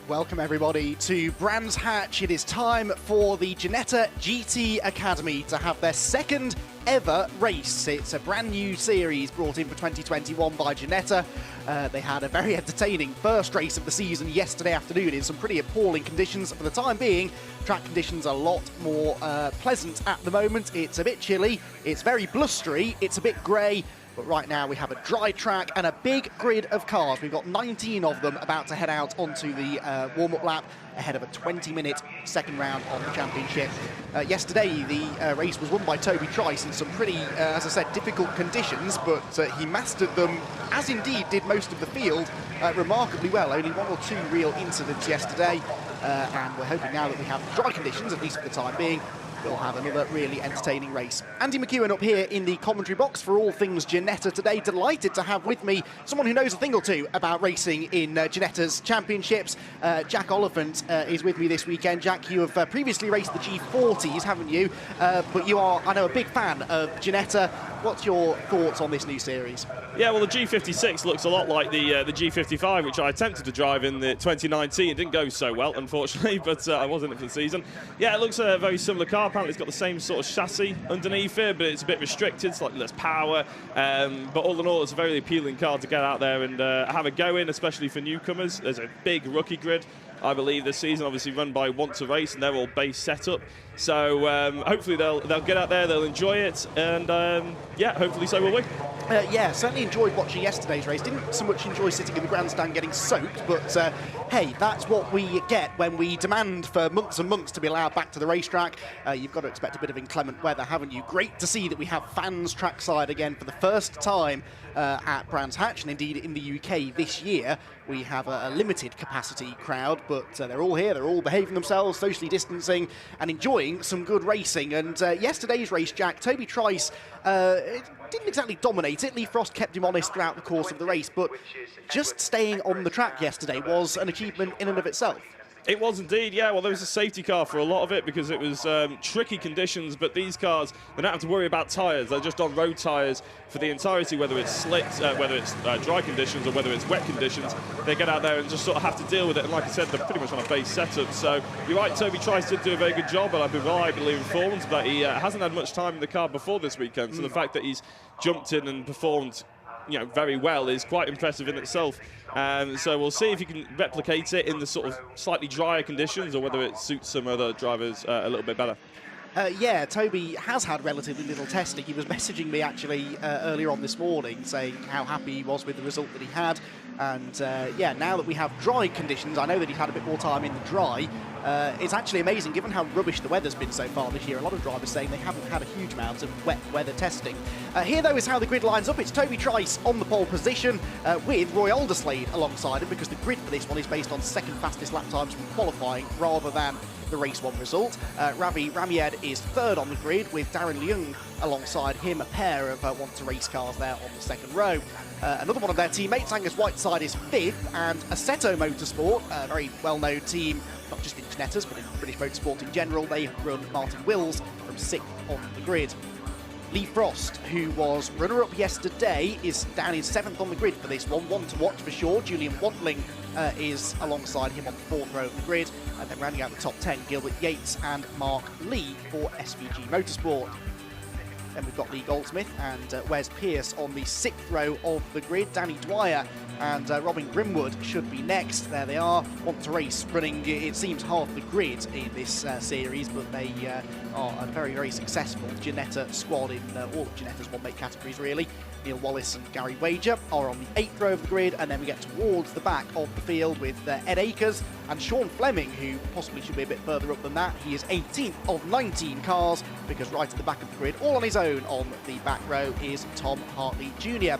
Welcome everybody to Brands Hatch. It is time for the Ginetta GT Academy to have their second ever race. It's a brand new series brought in for 2021 by Ginetta. They had a very entertaining first race of the season yesterday afternoon in some pretty appalling conditions. For the time being, track conditions are a lot more pleasant at the moment. It's a bit chilly, it's very blustery, it's a bit grey. But right now we have a dry track and a big grid of cars. We've got 19 of them about to head out onto the warm-up lap ahead of a 20-minute second round of the championship. Yesterday, the race was won by TOBY TRICE in some pretty, as I said, difficult conditions, but he mastered them, as indeed did most of the field, remarkably well. Only one or two real incidents yesterday, and we're hoping now that we have dry conditions, at least for the time being, we'll have another really entertaining race. Andy McEwen up here in the commentary box for all things Ginetta today. Delighted to have with me someone who knows a thing or two about racing in Ginetta's championships. Jack Oliphant is with me this weekend. Jack, you have previously raced the G40s, haven't you? But you are, I know, a big fan of Ginetta. What's your thoughts on this new series? Yeah, well, the G56 looks a lot like the G55, which I attempted to drive in the 2019. It didn't go so well, unfortunately, but I was in it for the season. Yeah, it looks a very similar car. Apparently, it's got the same sort of chassis underneath it, but it's a bit restricted, slightly less power. But all in all, it's a very appealing car to get out there and have a go in, especially for newcomers. There's a big rookie grid, I believe, this season, obviously run by Want to Race, and they're all base setup. So hopefully they'll get out there, they'll enjoy it, and yeah, hopefully so will we. Yeah, certainly enjoyed watching yesterday's race. Didn't so much enjoy sitting in the grandstand getting soaked, but hey, that's what we get when we demand for months and months to be allowed back to the racetrack. You've got to expect a bit of inclement weather, haven't you? Great to see that we have fans trackside again for the first time at Brands Hatch, and indeed in the UK this year. We have a limited capacity crowd, but they're all here, they're all behaving themselves, socially distancing, and enjoying some good racing. And yesterday's race, Jack, TOBY TRICE didn't exactly dominate it. Lee Frost kept him honest throughout the course of the race, but just staying on the track yesterday was an achievement in and of itself. It was indeed, yeah. Well, there was a safety car for a lot of it because it was tricky conditions, but these cars, they don't have to worry about tyres. They're just on road tyres for the entirety, whether it's slicks, whether it's dry conditions or whether it's wet conditions. They get out there and just sort of have to deal with it. And like I said, they're pretty much on a base setup. So you're right, TOBY TRICE did do a very good job, and I've been reliably informed that he hasn't had much time in the car before this weekend. So the fact that he's jumped in and performed, you know, very well is quite impressive in itself. So we'll see if you can replicate it in the sort of slightly drier conditions or whether it suits some other drivers a little bit better. Yeah, TOBY has had relatively little testing. He was messaging me actually earlier on this morning saying how happy he was with the result that he had. And yeah, now that we have dry conditions, I know that he's had a bit more time in the dry. It's actually amazing, given how rubbish the weather's been so far this year. A lot of drivers saying they haven't had a huge amount of wet weather testing. Here, though, is how the grid lines up. It's TOBY TRICE on the pole position with Roy Alderslade alongside him, because the grid for this one is based on second fastest lap times from qualifying rather than the race one result. Ravi Ramied is third on the grid with Darren Leung alongside him, a pair of Want to Race cars there on the second row. Another one of their teammates, Angus Whiteside, is fifth, and Assetto Motorsport, a very well-known team, not just in Ginetta's, but in British motorsport in general. They have run Martin Wills from sixth on the grid. Lee Frost, who was runner-up yesterday, is down in seventh on the grid for this one to watch for sure. Julian Wantling is alongside him on the fourth row of the grid. And then rounding out the top 10, Gilbert Yates and Mark Lee for SVG Motorsport. Then we've got Lee Goldsmith and Wes Pearce on the sixth row of the grid. Danny Dwyer and Robin Grimwood should be next. There they are. Want to Race running, it seems, half the grid in this series, but they are a very, very successful Ginetta squad in all of Ginetta's one-make categories, really. Neil Wallace and Gary Wager are on the eighth row of the grid, and then we get towards the back of the field with Ed Akers and Sean Fleming, who possibly should be a bit further up than that. He is 18th of 19 cars, because right at the back of the grid, all on his own on the back row, is Tom Hartley Jr.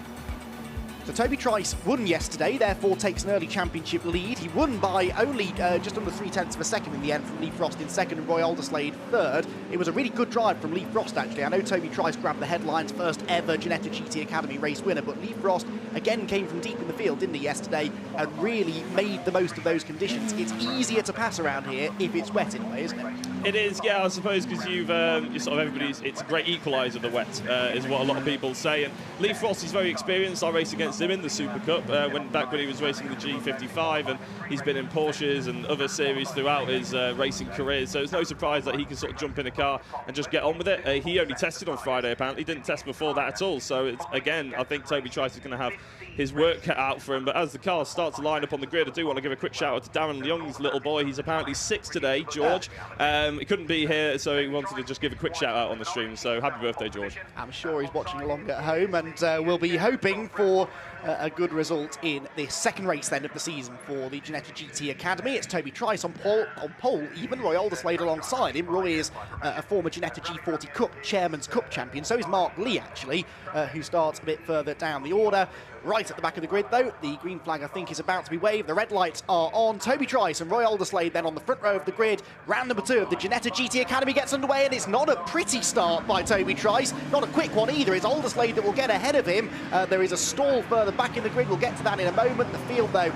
So TOBY TRICE won yesterday, therefore takes an early championship lead. He won by only just under 0.3 of a second in the end from Lee Frost in second and Roy Alderslade third. It was a really good drive from Lee Frost, actually. I know TOBY TRICE grabbed the headlines, first ever Ginetta GT Academy race winner, but Lee Frost again came from deep in the field, didn't he, yesterday, and really made the most of those conditions. It's easier to pass around here if it's wet in a way, isn't it? It is, yeah, I suppose, because you've sort of everybody's. It's a great equaliser, the wet, is what a lot of people say. And Lee Frost is very experienced. I raced against against him in the Super Cup back when he was racing the G55, and he's been in Porsches and other series throughout his racing career. So it's no surprise that he can sort of jump in a car and just get on with it. He only tested on Friday, apparently. He didn't test before that at all. So it's, again, I think Toby Trice is going to have his work cut out for him. But as the cars start to line up on the grid, I do want to give a quick shout out to Darren Young's little boy. He's apparently 6 today, George. He couldn't be here, so he wanted to just give a quick shout out on the stream. So happy birthday, George. I'm sure he's watching along at home, and we'll be hoping for a good result in the second race then of the season for the Ginetta GT Academy. It's Toby Trice on pole, even Roy Alderslade alongside him. Roy is a former Ginetta G40 Cup Chairman's Cup champion, so is Mark Lee actually, who starts a bit further down the order. Right at the back of the grid though, the green flag I think is about to be waved, the red lights are on. Toby Trice and Roy Alderslade then on the front row of the grid. Round number 2 of the Ginetta GT Academy gets underway, and it's not a pretty start by Toby Trice, not a quick one either. It's Alderslade that will get ahead of him. There is a stall further back in the grid, we'll get to that in a moment. The field though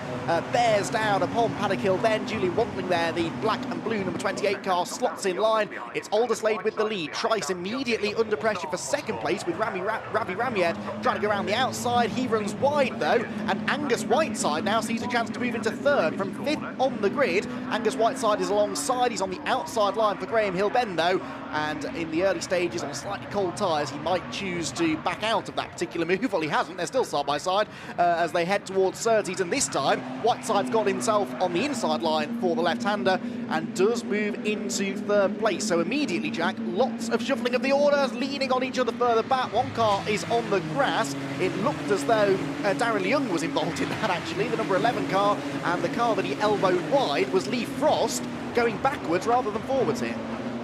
bears down upon Paddock Hill then. Julian Wantling there, the black and blue number 28 car, slots in line. It's Alderslade with the lead. Trice immediately under pressure for second place with Ravi Ramied trying to go around the outside. He runs wide though, and Angus Whiteside now sees a chance to move into third from 5th on the grid. Angus Whiteside is alongside, he's on the outside line for Graham Hill-Ben though, and in the early stages on slightly cold tyres he might choose to back out of that particular move. Well, he hasn't, they're still side by side as they head towards Surtees, and this time Whiteside's got himself on the inside line for the left-hander and does move into third place. So immediately, Jack, lots of shuffling of the orders, leaning on each other further back. One car is on the grass. It looked as though Darren Young was involved in that actually, the number 11 car, and the car that he elbowed wide was Lee Frost, going backwards rather than forwards here.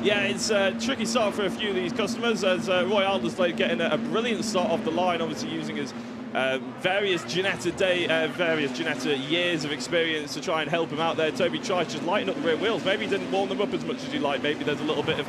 Yeah, it's a tricky start for a few of these customers, as Roy Alderslade getting a brilliant start off the line, obviously using his various Ginetta years of experience to try and help him out there. Toby Trice just lighting up the rear wheels. Maybe he didn't warm them up as much as you like. Maybe there's a little bit of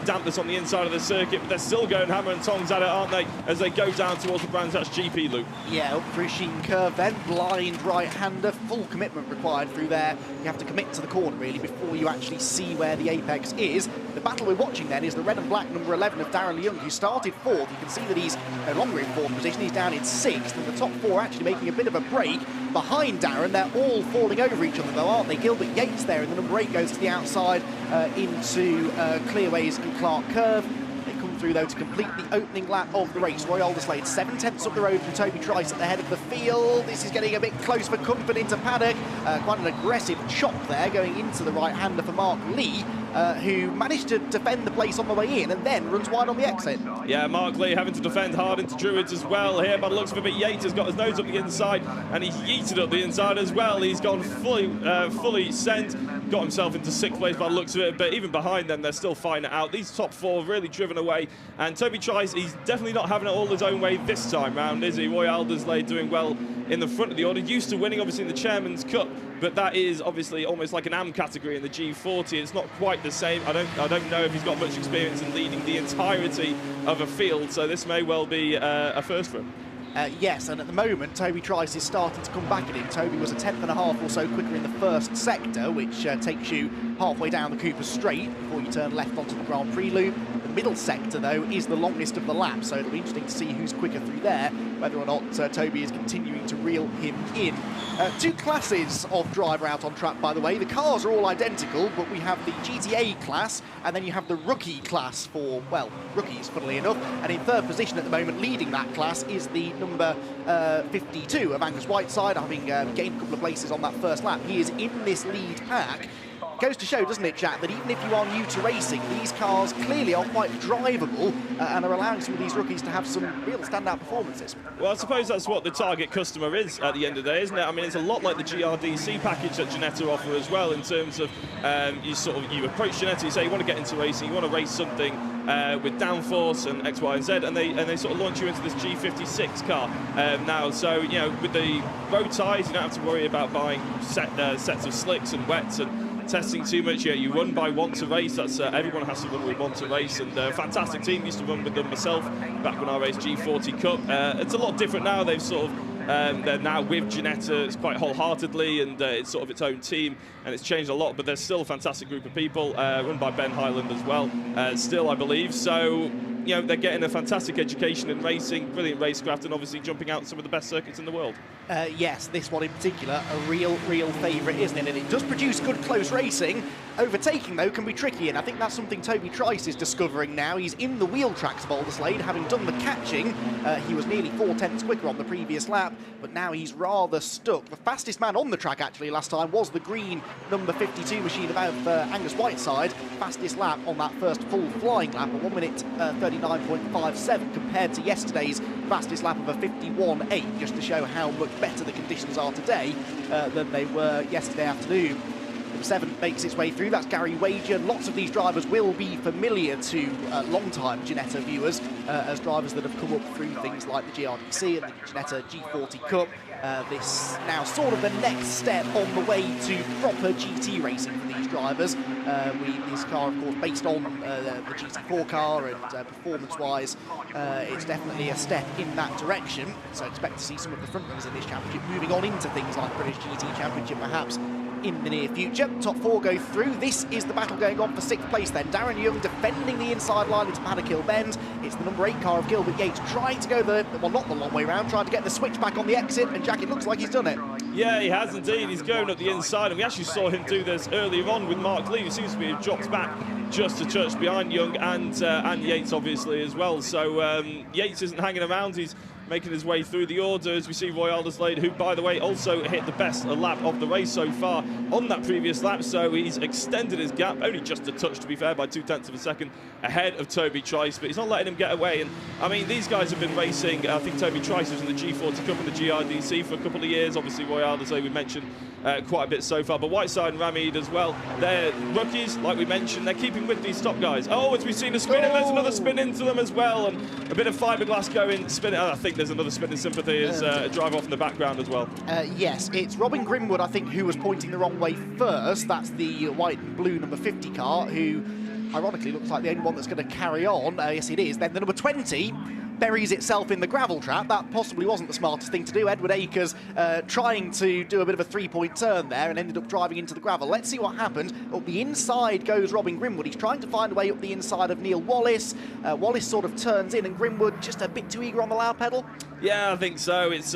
dampness on the inside of the circuit, but they're still going hammer and tongs at it, aren't they, as they go down towards the Brands Hatch GP loop. Yeah, up through Sheen Curve then, blind right-hander, full commitment required through there. You have to commit to the corner really before you actually see where the apex is. The battle we're watching then is the red and black number 11 of Darren Young, who started 4th. You can see that he's no longer in 4th position, he's down in 6th, and the top 4 actually making a bit of a break behind Darren. They're all falling over each other though, aren't they? Gilbert Yates there, and the number 8 goes to the outside into Clearways and Clark Curve. They come through though to complete the opening lap of the race. Roy Alderslade 7/10 up the road from Toby Trice at the head of the field. This is getting a bit close for comfort into Paddock. Quite an aggressive chop there going into the right-hander for Mark Lee, who managed to defend the place on the way in and then runs wide on the exit. Yeah, Mark Lee having to defend hard into Druids as well here, by the looks of it. But Yates has got his nose up the inside, and he's yeeted up the inside as well. He's gone fully sent, got himself into 6th place by the looks of it, but even behind them, they're still fighting it out. These top 4 really driven away, and Toby Trice, he's definitely not having it all his own way this time round, is he? Roy Alderslade doing well in the front of the order, used to winning obviously in the Chairman's Cup, but that is obviously almost like an AM category in the G40. It's not quite the same. I don't know if he's got much experience in leading the entirety of a field, so this may well be a first for him. Yes, and at the moment, Toby Trice is starting to come back at him. Toby was a 10th.5 or so quicker in the first sector, which takes you halfway down the Cooper Straight before you turn left onto the Grand Prix loop. The middle sector, though, is the longest of the lap, so it'll be interesting to see who's quicker through there, whether or not Toby is continuing to reel him in. 2 classes of driver out on track, by the way. The cars are all identical, but we have the GTA class, and then you have the rookie class for, well, rookies, funnily enough. And in 3rd position at the moment, leading that class, is the number 52 of Angus Whiteside, having gained a couple of places on that first lap. He is in this lead pack. Goes to show, doesn't it, Jack, that even if you are new to racing, these cars clearly are quite drivable and are allowing some of these rookies to have some real standout performances. Well, I suppose that's what the target customer is at the end of the day, isn't it? I mean, it's a lot like the GRDC package that Ginetta offer as well, in terms of you approach Ginetta, you say you want to get into racing, you want to race something with downforce and X, Y, and Z, and they sort of launch you into this G56 car now. So, you know, with the road tyres, you don't have to worry about buying sets of slicks and wets and testing too much. Yeah, you run by Want to Race. That's everyone has to run with Want to Race, and fantastic team. Used to run with them myself back when I raced G40 Cup. It's a lot different now. They've sort of they're now with Ginetta. It's quite wholeheartedly, and it's sort of its own team, and it's changed a lot. But there's still a fantastic group of people run by Ben Highland as well. Still, I believe. So you know, they're getting a fantastic education in racing, brilliant racecraft, and obviously jumping out some of the best circuits in the world. Yes, this one in particular, a real favourite, isn't it? And it does produce good close racing. Overtaking, though, can be tricky, and I think that's something TOBY TRICE is discovering now. He's in the wheel tracks of Alderslade, having done the catching. He was nearly 4/10 quicker on the previous lap, but now he's rather stuck. The fastest man on the track, actually, last time was the green number 52 machine of Angus Whiteside. Fastest lap on that first full flying lap, a 1 minute 39.57 compared to yesterday's fastest lap of a 51.8, just to show how much better the conditions are today than they were yesterday afternoon. Number 7 makes its way through, that's Gary Wager. Lots of these drivers will be familiar to long-time Ginetta viewers as drivers that have come up through things like the GRDC and the Ginetta G40 Cup. This now sort of the next step on the way to proper GT racing for these drivers. This car, of course, based on the GT4 car, and performance-wise, it's definitely a step in that direction. So expect to see some of the front runners in this championship moving on into things like British GT Championship, perhaps in the near future. Top 4 go through. This is the battle going on for 6th place then. Darren Young defending the inside line into Paddock Hill Bend. It's the number 8 car of Gilbert Yates trying to go well, not the long way round, trying to get the switch back on the exit, and Jack, it looks like he's done it. Yeah, he has indeed. He's going up the inside, and we actually saw him do this earlier on with Mark Lee, who seems to be dropped back just a touch behind Young and Yates, obviously, as well. So Yates isn't hanging around. He's making his way through the order as we see Roy Alderslade, who, by the way, also hit the best lap of the race so far on that previous lap. So he's extended his gap, only just a touch, to be fair, by 0.2 of a second ahead of TOBY TRICE, but he's not letting him get away. And I mean, these guys have been racing. I think TOBY TRICE was in the G40 Cup and the GRDC for a couple of years. Obviously, Roy Alderslade, we mentioned quite a bit so far, but Whiteside and Ramid as well. They're rookies, like we mentioned. They're keeping with these top guys. Oh, as we've seen a spin, and there's another spin into them as well, and a bit of fiberglass going, spin. I think there's another spin in sympathy as a drive off in the background as well. Yes, it's Robin Grimwood, I think, who was pointing the wrong way first. That's the white and blue number 50 car, who ironically looks like the only one that's going to carry on. Yes, it is. Then the number 20 buries itself in the gravel trap. That possibly wasn't the smartest thing to do. Edward Akers trying to do a bit of a 3-point turn there and ended up driving into the gravel. Let's see what happens. Up the inside goes Robin Grimwood. He's trying to find a way up the inside of Neil Wallace. Wallace sort of turns in, and Grimwood just a bit too eager on the loud pedal. Yeah, I think so. It's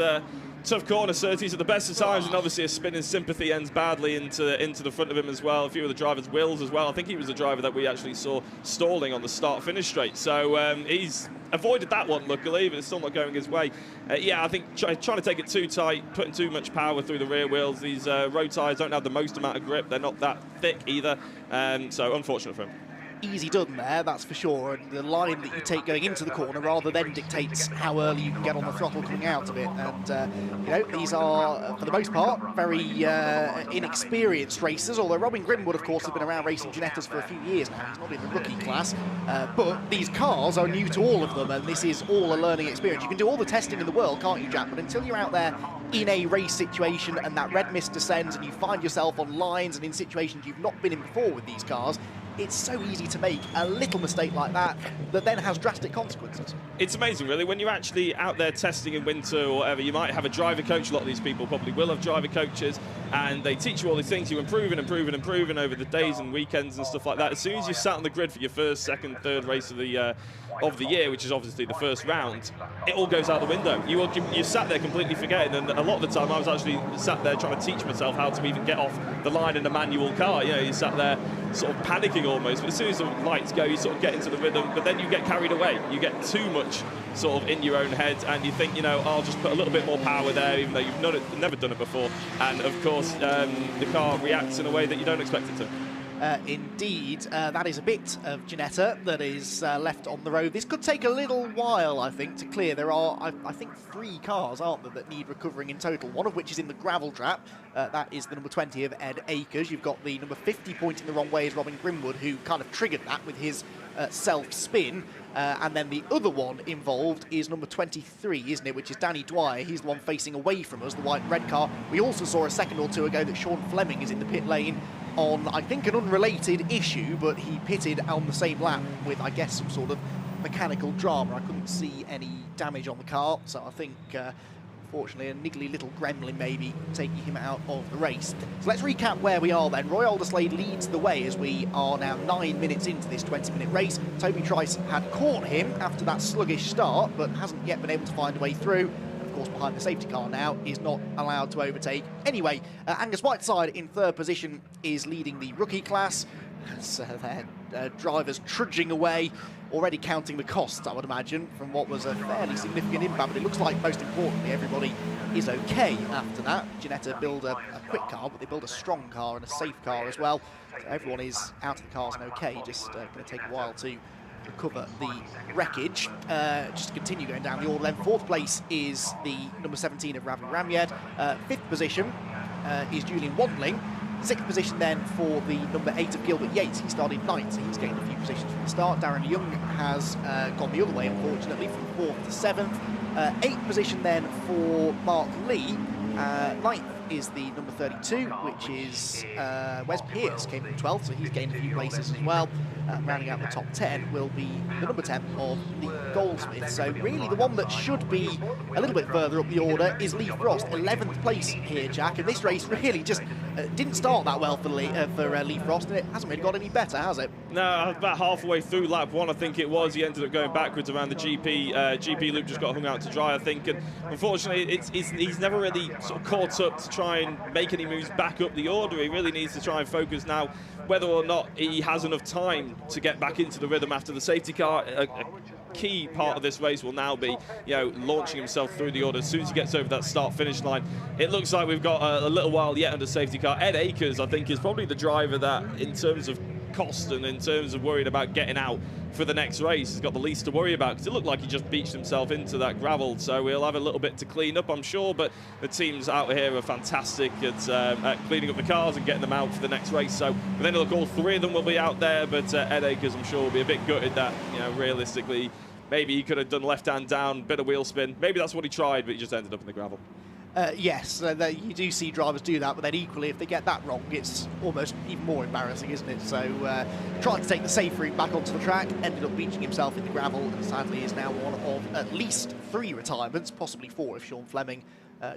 tough corner, Surtees at the best of times, and obviously a spin in sympathy ends badly into the front of him as well. A few of the drivers, Wills as well. I think he was the driver that we actually saw stalling on the start-finish straight. So he's avoided that one, luckily, but it's still not going his way. Yeah, I think trying to take it too tight, putting too much power through the rear wheels. These road tyres don't have the most amount of grip. They're not that thick either, so unfortunate for him. Easy done there, that's for sure, and the line that you take going into the corner rather than dictates how early you can get on the throttle coming out of it. And you know, these are for the most part very inexperienced racers, although Robin Grimwood, of course, has been around racing Ginettas for a few years now. He's not in the rookie class, but these cars are new to all of them, and this is all a learning experience. You can do all the testing in the world, can't you, Jack, but until you're out there in a race situation and that red mist descends and you find yourself on lines and in situations you've not been in before with these cars, it's so easy to make a little mistake like that that then has drastic consequences. It's amazing, really. When you're actually out there testing in winter or whatever, you might have a driver coach. A lot of these people probably will have driver coaches, and they teach you all these things. You improve and improve and improve over the days and weekends and stuff like that. As soon as you sat on the grid for your first, second, third race of the year, which is obviously the first round, it all goes out the window. You sat there completely forgetting, and a lot of the time I was actually sat there trying to teach myself how to even get off the line in a manual car. You know, you sat there sort of panicking almost, but as soon as the lights go, you sort of get into the rhythm, but then you get carried away. You get too much sort of in your own head, and you think, you know, I'll just put a little bit more power there, even though you've never done it before. And of course, the car reacts in a way that you don't expect it to. Indeed, that is a bit of Ginetta that is left on the road. This could take a little while, I think, to clear. There are, I think, 3 cars, aren't there, that need recovering in total, one of which is in the gravel trap. That is the number 20 of Ed Akers. You've got the number 50 pointing the wrong way is Robin Grimwood, who kind of triggered that with his self-spin. And then the other one involved is number 23, isn't it, which is Danny Dwyer. He's the one facing away from us, the white and red car. We also saw a second or two ago that Sean Fleming is in the pit lane on, I think, an unrelated issue, but he pitted on the same lap with, I guess, some sort of mechanical drama. I couldn't see any damage on the car, so I think Unfortunately, a niggly little gremlin maybe taking him out of the race. So let's recap where we are then. Roy Alderslade leads the way as we are now 9 minutes into this 20-minute race. Toby Trice had caught him after that sluggish start, but hasn't yet been able to find a way through. Of course, behind the safety car now, is not allowed to overtake. Anyway, Angus Whiteside in third position is leading the rookie class. So their drivers trudging away, already counting the costs, I would imagine, from what was a fairly significant impact. But it looks like, most importantly, everybody is okay after that. Ginetta build a quick car, but they build a strong car and a safe car as well. So everyone is out of the cars and okay, just going to take a while to recover the wreckage. Just to continue going down the order then, fourth place is the number 17 of Ravi Ramyed. Fifth position is Julian Wadling. Sixth position then for the number 8 of Gilbert Yates. He started ninth, so he's gained a few positions from the start. Darren Young has gone the other way, unfortunately, from 4th to 7th. Eighth position then for Mark Lee. Ninth is the number 32, which is Wes Pearce, came in 12th, so he's gained a few places as well. Rounding out the top 10 will be the number 10 of the Goldsmith. So really the one that should be a little bit further up the order is Lee Frost, 11th place here, Jack. And this race really just didn't start that well for Lee Frost, and it hasn't really got any better, has it? No, about halfway through lap 1, I think it was, he ended up going backwards around the GP loop, just got hung out to dry, I think. And unfortunately, he's never really sort of caught up to try and make any moves back up the order. He really needs to try and focus now whether or not he has enough time to get back into the rhythm after the safety car. A key part of this race will now be, launching himself through the order as soon as he gets over that start-finish line. It looks like we've got a little while yet under safety car. Ed Akers, I think, is probably the driver that, in terms of cost and in terms of worrying about getting out for the next race, has got the least to worry about, because it looked like he just beached himself into that gravel. So we'll have a little bit to clean up, I'm sure, but the teams out here are fantastic at cleaning up the cars and getting them out for the next race. So then look, all three of them will be out there, but Ed Akers, I'm sure, will be a bit gutted that, realistically, maybe he could have done left-hand down, bit of wheel spin. Maybe that's what he tried, but he just ended up in the gravel. Yes, you do see drivers do that, but then equally, if they get that wrong, it's almost even more embarrassing, isn't it? So trying to take the safe route back onto the track, ended up beaching himself in the gravel, and sadly is now one of at least 3 retirements, possibly 4 if Sean Fleming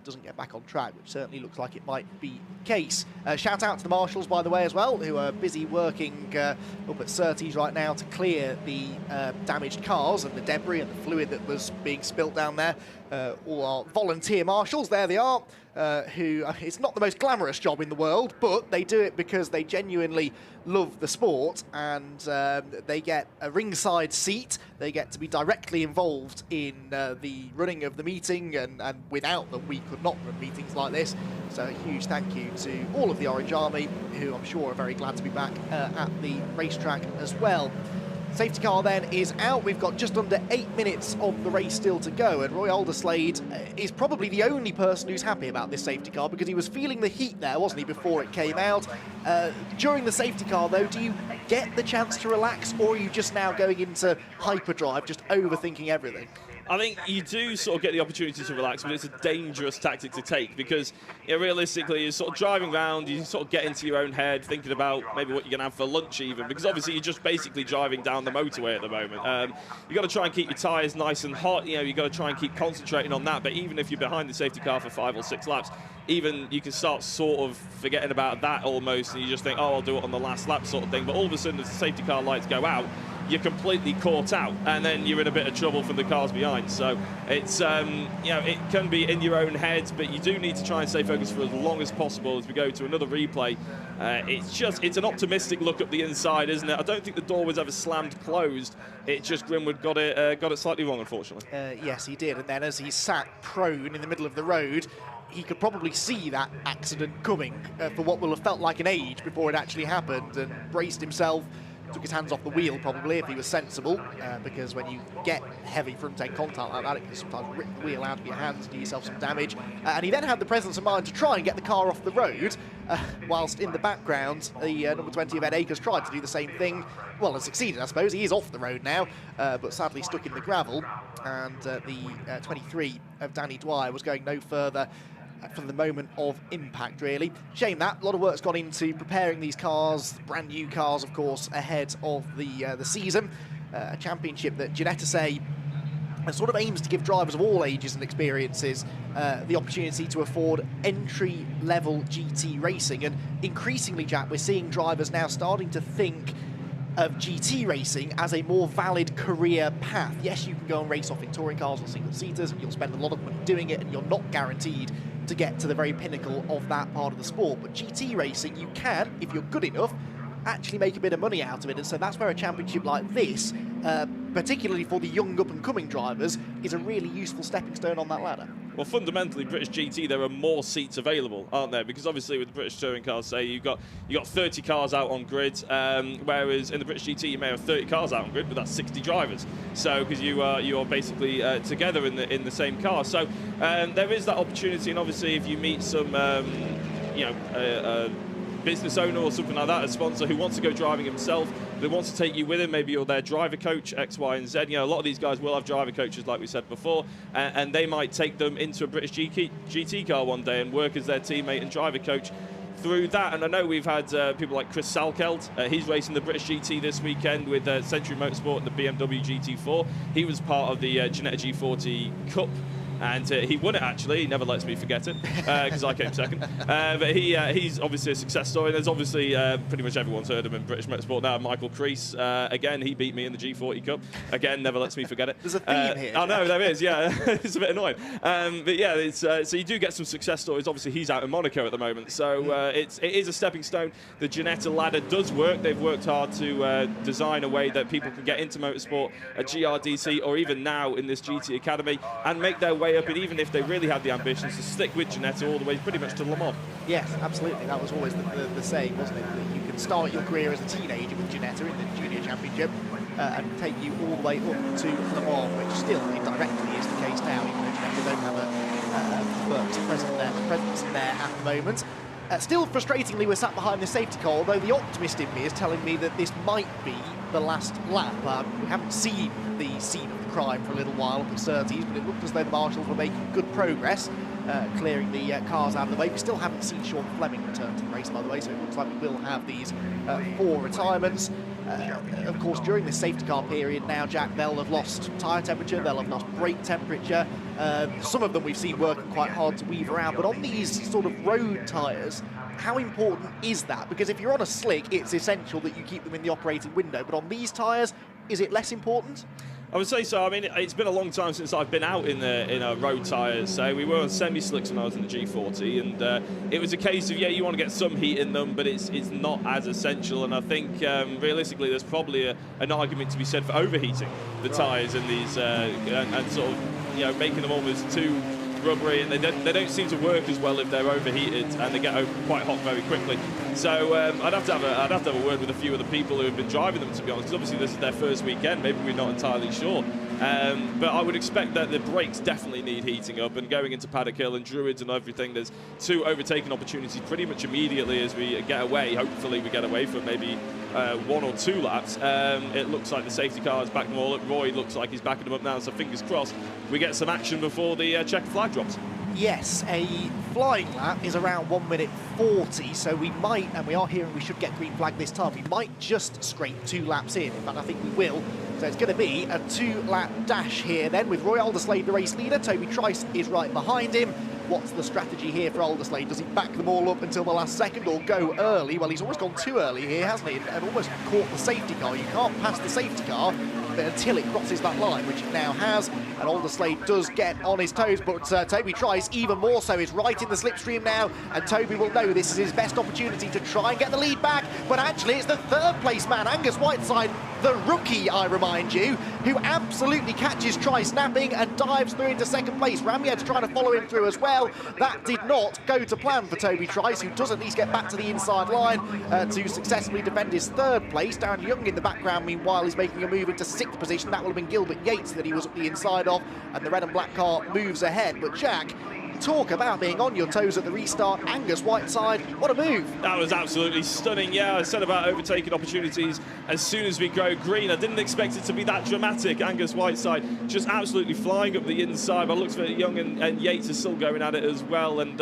doesn't get back on track, which certainly looks like it might be the case. Shout out to the marshals, by the way, as well, who are busy working up at Surtees right now to clear the damaged cars and the debris and the fluid that was being spilt down there. All our volunteer marshals, there they are, who, it's not the most glamorous job in the world, but they do it because they genuinely love the sport, and they get a ringside seat. They get to be directly involved in the running of the meeting, and without them we could not run meetings like this. So a huge thank you to all of the Orange Army, who I'm sure are very glad to be back at the racetrack as well. Safety car then is out. We've got just under 8 minutes of the race still to go, and Roy Alderslade is probably the only person who's happy about this safety car, because he was feeling the heat there, wasn't he, before it came out. During the safety car, though, do you get the chance to relax, or are you just now going into hyperdrive, just overthinking everything? I think you do sort of get the opportunity to relax, but it's a dangerous tactic to take, because realistically you're sort of driving around, you sort of get into your own head, thinking about maybe what you're going to have for lunch even, because obviously you're just basically driving down the motorway at the moment. You've got to try and keep your tyres nice and hot, you've got to try and keep concentrating on that, but even if you're behind the safety car for 5 or 6 laps, even you can start sort of forgetting about that almost, and you just think, oh, I'll do it on the last lap sort of thing, but all of a sudden as the safety car lights go out, you're completely caught out, and then you're in a bit of trouble from the cars behind. So it's, it can be in your own head, but you do need to try and stay focused for as long as possible as we go to another replay. It's an optimistic look up the inside, isn't it? I don't think the door was ever slammed closed. It just Grimwood got it slightly wrong, unfortunately. Yes, he did, and then as he sat prone in the middle of the road, he could probably see that accident coming for what will have felt like an age before it actually happened, and braced himself. Took his hands off the wheel, probably, if he was sensible, because when you get heavy front-end contact like that, it can sometimes rip the wheel out of your hands, do yourself some damage. And he then had the presence of mind to try and get the car off the road, whilst in the background, the number 20 of Ed Akers tried to do the same thing. Well, and succeeded, I suppose. He is off the road now, but sadly stuck in the gravel. And the 23 of Danny Dwyer was going no further from the moment of impact, really. Shame that. A lot of work's gone into preparing these cars, brand new cars, of course, ahead of the season. A championship that Ginetta say and sort of aims to give drivers of all ages and experiences the opportunity to afford entry-level GT racing. And increasingly, Jack, we're seeing drivers now starting to think of GT racing as a more valid career path. Yes, you can go and race off in touring cars or single-seaters, and you'll spend a lot of money doing it, and you're not guaranteed to get to the very pinnacle of that part of the sport. But GT racing, you can, if you're good enough, actually make a bit of money out of it. And so that's where a championship like this, particularly for the young up-and-coming drivers, is a really useful stepping stone on that ladder. Well, fundamentally, British GT, there are more seats available, aren't there? Because obviously with the British touring cars, say you've got 30 cars out on grid, whereas in the British GT you may have 30 cars out on grid, but that's 60 drivers. So because you are basically together in the same car, so there is that opportunity. And obviously, if you meet some business owner or something like that, a sponsor who wants to go driving himself, who wants to take you with him, maybe you're their driver coach, X, Y, and Z. You know, a lot of these guys will have driver coaches, like we said before, and they might take them into a British GT car one day and work as their teammate and driver coach through that. And I know we've had people like Chris Salkeld. He's racing the British GT this weekend with Century Motorsport and the BMW GT4. He was part of the Ginetta G40 Cup, and he won it, actually. He never lets me forget it, because I came second. But he's obviously a success story. There's obviously pretty much everyone's heard of him in British motorsport now. Michael Crease, again, he beat me in the G40 Cup. Again, never lets me forget it. There's a theme here. I know, there is, yeah. It's a bit annoying. But yeah, it's, so you do get some success stories. Obviously, he's out in Monaco at the moment. So it is a stepping stone. The Ginetta ladder does work. They've worked hard to design a way that people can get into motorsport at GRDC, or even now in this GT Academy, and make their way up, and even if they really had the ambitions to stick with Ginetta all the way pretty much to Le Mans. Yes, absolutely. That was always the saying, wasn't it? That you can start your career as a teenager with Ginetta in the Junior Championship and take you all the way up to Le Mans, which still indirectly is the case now, even though Ginetta don't have a presence there at the moment. Still, frustratingly, we're sat behind the safety car, although the optimist in me is telling me that this might be the last lap. We haven't seen the scene of the crime for a little while up at Surtees, but it looked as though the marshals were making good progress, clearing the cars out of the way. We still haven't seen Sean Fleming return to the race, by the way, so it looks like we will have these 4 retirements. Of course, during this safety car period now, Jack, they'll have lost tyre temperature, they'll have lost brake temperature. Some of them we've seen working quite hard to weave around, but on these sort of road tyres, how important is that? Because if you're on a slick, it's essential that you keep them in the operating window, but on these tyres, is it less important? I would say so. I mean, it's been a long time since I've been out in road tyres. So we were on semi-slicks when I was in the G40, and it was a case of, yeah, you want to get some heat in them, but it's not as essential. And I think realistically, there's probably an argument to be said for overheating the tyres in these and sort of making them almost too rubbery, and they don't seem to work as well if they're overheated, and they get quite hot very quickly. So I'd have to have a word with a few of the people who have been driving them, to be honest, because obviously this is their first weekend. Maybe we're not entirely sure. But I would expect that the brakes definitely need heating up, and going into Paddock Hill and Druids and everything, there's 2 overtaking opportunities pretty much immediately as we get away. Hopefully we get away for maybe 1 or 2 laps. It looks like the safety car is backing them all up. Roy looks like he's backing them up now, so fingers crossed we get some action before the checker flag drops. Yes, a flying lap is around 1 minute 40, so we might, and we are hearing we should get green flag this time, we might just scrape 2 laps in. In fact, I think we will. So it's going to be a 2-lap dash here then, with Roy Alderslade the race leader. Toby Trice is right behind him. What's the strategy here for Alderslade? Does he back them all up until the last second, or go early? Well, he's almost gone too early here, hasn't he? And almost caught the safety car. You can't pass the safety car until it crosses that line, which it now has. And Alderslade does get on his toes, but Toby Trice even more so is right in the slipstream now, and Toby will know this is his best opportunity to try and get the lead back. But actually, it's the 3rd place man, Angus Whiteside, the rookie, I remind you, who absolutely catches Trice napping and dives through into 2nd place. Ramied's trying to follow him through as well. That did not go to plan for Toby Trice, who does at least get back to the inside line to successfully defend his 3rd place. Darren Young in the background, meanwhile, is making a move into 6th position. That will have been Gilbert Yates that he was at the inside of, and the red and black car moves ahead. But Jack, Talk about being on your toes at the restart. Angus Whiteside, what a move. That was absolutely stunning. Yeah, I said about overtaking opportunities as soon as we go green. I didn't expect it to be that dramatic. Angus Whiteside just absolutely flying up the inside. By the looks of it, Young and Yates are still going at it as well. And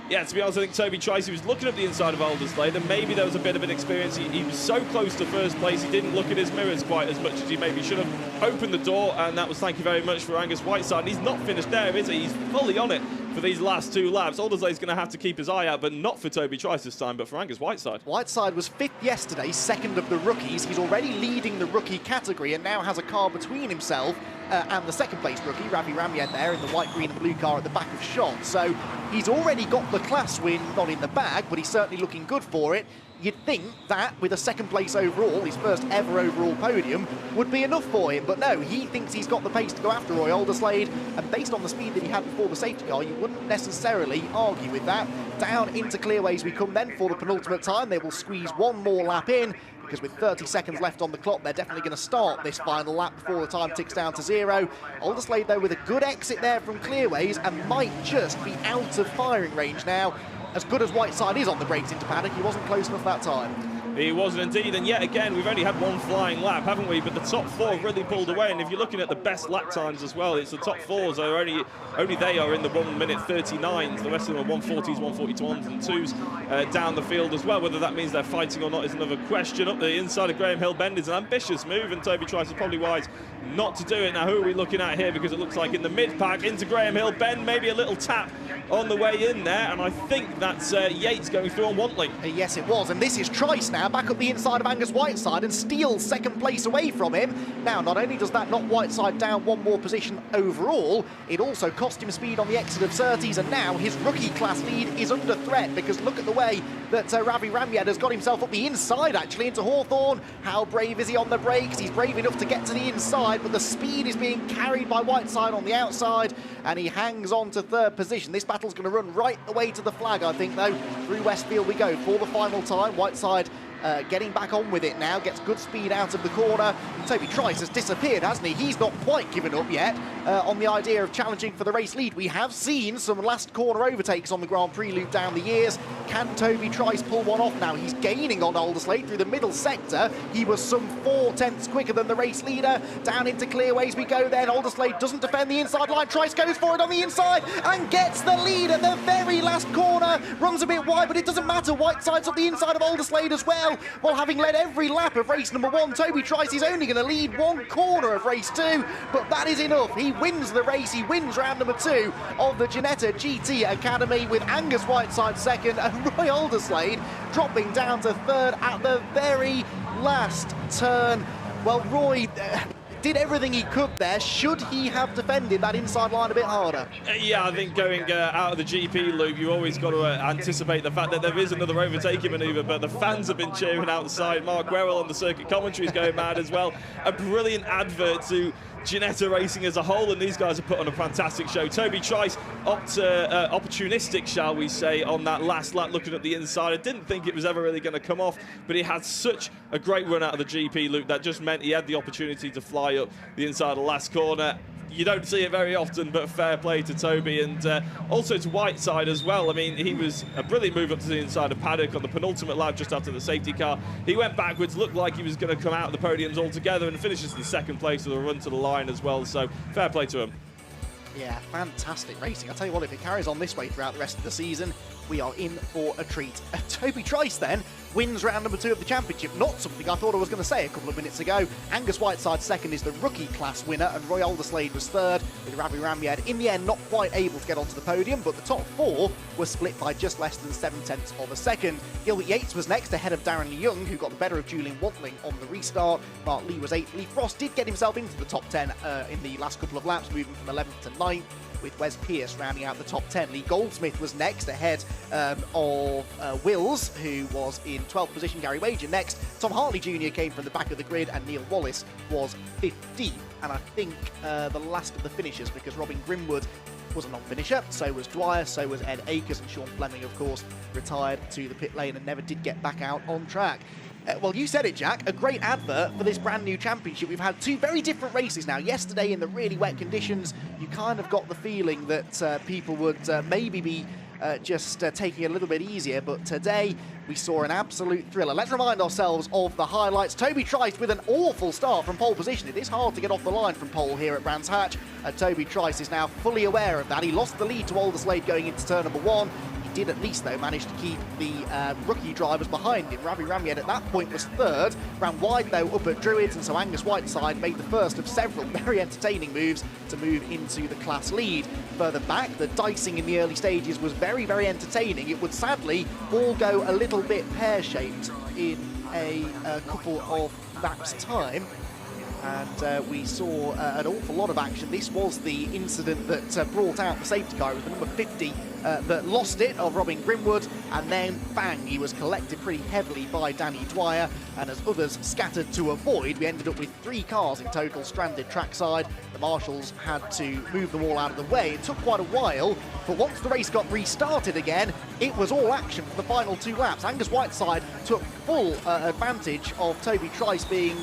yeah, to be honest, I think TOBY TRICE was looking at the inside of Alderslade, and maybe there was a bit of an experience. He was so close to first place, he didn't look at his mirrors quite as much as he maybe should have. Opened the door, and that was thank you very much for Angus Whiteside. And he's not finished there, is he? He's fully on it for these last 2 laps. Alderslade's going to have to keep his eye out, but not for TOBY TRICE this time, but for Angus Whiteside. Whiteside was 5th yesterday, 2nd of the rookies. He's already leading the rookie category and now has a car between himself and the 2nd place rookie, Ravi Ramyed, there in the white, green and blue car at the back of shot. So he's already got the class win, not in the bag, but he's certainly looking good for it. You'd think that with a 2nd place overall, his first ever overall podium, would be enough for him. But no, he thinks he's got the pace to go after Roy Alderslade. And based on the speed that he had before the safety car, you wouldn't necessarily argue with that. Down into clearways we come then for the penultimate time. They will squeeze one more lap in, because with 30 seconds left on the clock, they're definitely going to start this final lap before the time ticks down to 0. Alderslade, though, with a good exit there from clearways and might just be out of firing range now. As good as Whiteside is on the brakes into paddock, he wasn't close enough that time. He wasn't indeed, and yet again, we've only had one flying lap, haven't we? But the top 4 really pulled away, and if you're looking at the best lap times as well, it's the top 4s are only they are in the 1:39s. The rest of them are 1:40s, 1:42s and 2s down the field as well. Whether that means they're fighting or not is another question. Up the inside of Graham Hill Bend is an ambitious move, and TOBY TRICE is probably wise not to do it. Now, who are we looking at here? Because it looks like in the mid-pack into Graham Hill Bend, maybe a little tap on the way in there, and I think that's Yates going through on Wantley. Yes, it was, and this is Trice now, back up the inside of Angus Whiteside and steals 2nd place away from him. Now, not only does that knock Whiteside down 1 more position overall, it also cost him speed on the exit of Surtees, and now his rookie class lead is under threat, because look at the way that Ravi Ramyed has got himself up the inside, actually, into Hawthorne. How brave is he on the brakes? He's brave enough to get to the inside, but the speed is being carried by Whiteside on the outside, and he hangs on to 3rd position. This battle's going to run right the way to the flag, I think, though. Through Westfield we go for the final time. Whiteside getting back on with it now, gets good speed out of the corner. TOBY TRICE has disappeared, hasn't he? He's not quite given up yet on the idea of challenging for the race lead. We have seen some last corner overtakes on the Grand Prix loop down the years. Can TOBY TRICE pull one off now? He's gaining on Alderslade through the middle sector. He was some 4/10ths quicker than the race leader. Down into clearways we go then. Alderslade doesn't defend the inside line. Trice goes for it on the inside and gets the lead at the very last corner. Runs a bit wide, but it doesn't matter. Whiteside's up the inside of Alderslade as well. Well, having led every lap of race number 1, TOBY TRICE is only going to lead 1 corner of race 2, but that is enough. He wins the race. He wins round number 2 of the Ginetta GT Academy, with Angus Whiteside 2nd and Roy Alderslade dropping down to 3rd at the very last turn. Well, Roy did everything he could there. Should he have defended that inside line a bit harder? Yeah, I think going out of the GP loop, you always got to anticipate the fact that there is another overtaking manoeuvre, but the fans have been cheering outside. Mark Werrell on the circuit commentary is going mad as well. A brilliant advert to Ginetta Racing as a whole, and these guys have put on a fantastic show. TOBY TRICE opportunistic, shall we say, on that last lap, looking at the inside. I didn't think it was ever really going to come off, but he had such a great run out of the GP loop that just meant he had the opportunity to fly up the inside of the last corner. You don't see it very often, but fair play to TOBY, and also to Whiteside as well. I mean, he was a brilliant move up to the inside of paddock on the penultimate lap just after the safety car. He went backwards, looked like he was going to come out of the podiums altogether, and finishes in 2nd place with a run to the line as well, so fair play to him. Yeah, fantastic racing. I'll tell you what, if it carries on this way throughout the rest of the season, we are in for a treat. TOBY TRICE then wins round number 2 of the championship. Not something I thought I was going to say a couple of minutes ago. Angus Whiteside 2nd is the rookie class winner, and Roy Alderslade was 3rd, with Ravi Ramyed in the end not quite able to get onto the podium, but the top 4 were split by just less than 7/10ths of a second. Gilbert Yates was next, ahead of Darren Young, who got the better of Julian Wantling on the restart. Mark Lee was 8th. Lee Frost did get himself into the top 10 in the last couple of laps, moving from 11th to 9th, with Wes Pearce rounding out the top 10. Lee Goldsmith was next, ahead of Wills, who was in 12th position. Gary Wager next. Tom Hartley Jr. came from the back of the grid, and Neil Wallace was 15th. And I think the last of the finishers, because Robin Grimwood was a non-finisher, so was Dwyer, so was Ed Akers, and Sean Fleming, of course, retired to the pit lane and never did get back out on track. Well, you said it, Jack. A great advert for this brand new championship. We've had two very different races now. Yesterday, in the really wet conditions, you kind of got the feeling that people would maybe be just taking it a little bit easier, but today we saw an absolute thriller. Let's remind ourselves of the highlights. TOBY TRICE with an awful start from pole position. It is hard to get off the line from pole here at Brands Hatch. TOBY TRICE is now fully aware of that. He lost the lead to Olderslade going into turn number 1. Did at least, though, manage to keep the rookie drivers behind him. Ravi Ramian at that point was third, ran wide, though, up at Druids, and so Angus Whiteside made the first of several very entertaining moves to move into the class lead. Further back, the dicing in the early stages was very, very entertaining. It would sadly all go a little bit pear-shaped in a couple of laps' time. And we saw an awful lot of action. This was the incident that brought out the safety car. It was the number 50 that lost it, of Robin Grimwood, and then bang, he was collected pretty heavily by Danny Dwyer, and as others scattered to avoid, we ended up with 3 cars in total stranded trackside. The marshals had to move them all out of the way. It took quite a while, but once the race got restarted again, it was all action for the final 2 laps. Angus Whiteside took full advantage of TOBY TRICE being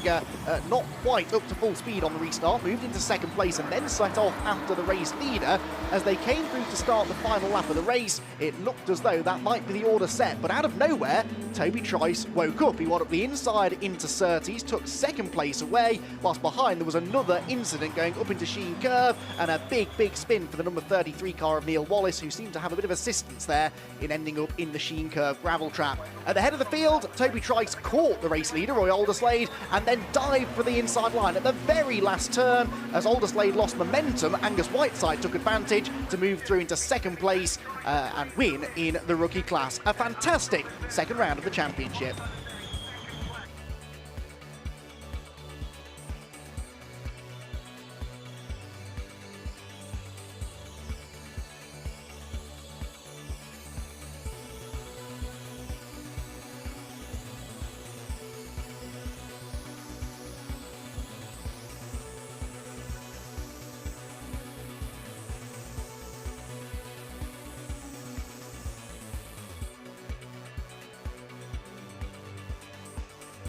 not quite up to full speed on the restart, moved into second place and then set off after the race leader. As they came through to start the final lap of the race, it looked as though that might be the order set, but out of nowhere, TOBY TRICE woke up. He went up the inside into Surtees, took second place away, whilst behind there was another incident going up into Sheen Curve, and a big spin for the number 33 car of Neil Wallace, who seemed to have a bit of assistance there in ending up in the Sheen Curve gravel trap. At the head of the field, TOBY TRICE caught the race leader, Roy Olderslade, and then dived for the inside line at the very last turn. As Olderslade lost momentum, Angus Whiteside took advantage to move through into second place and win in the rookie class. A fantastic second round of the championship.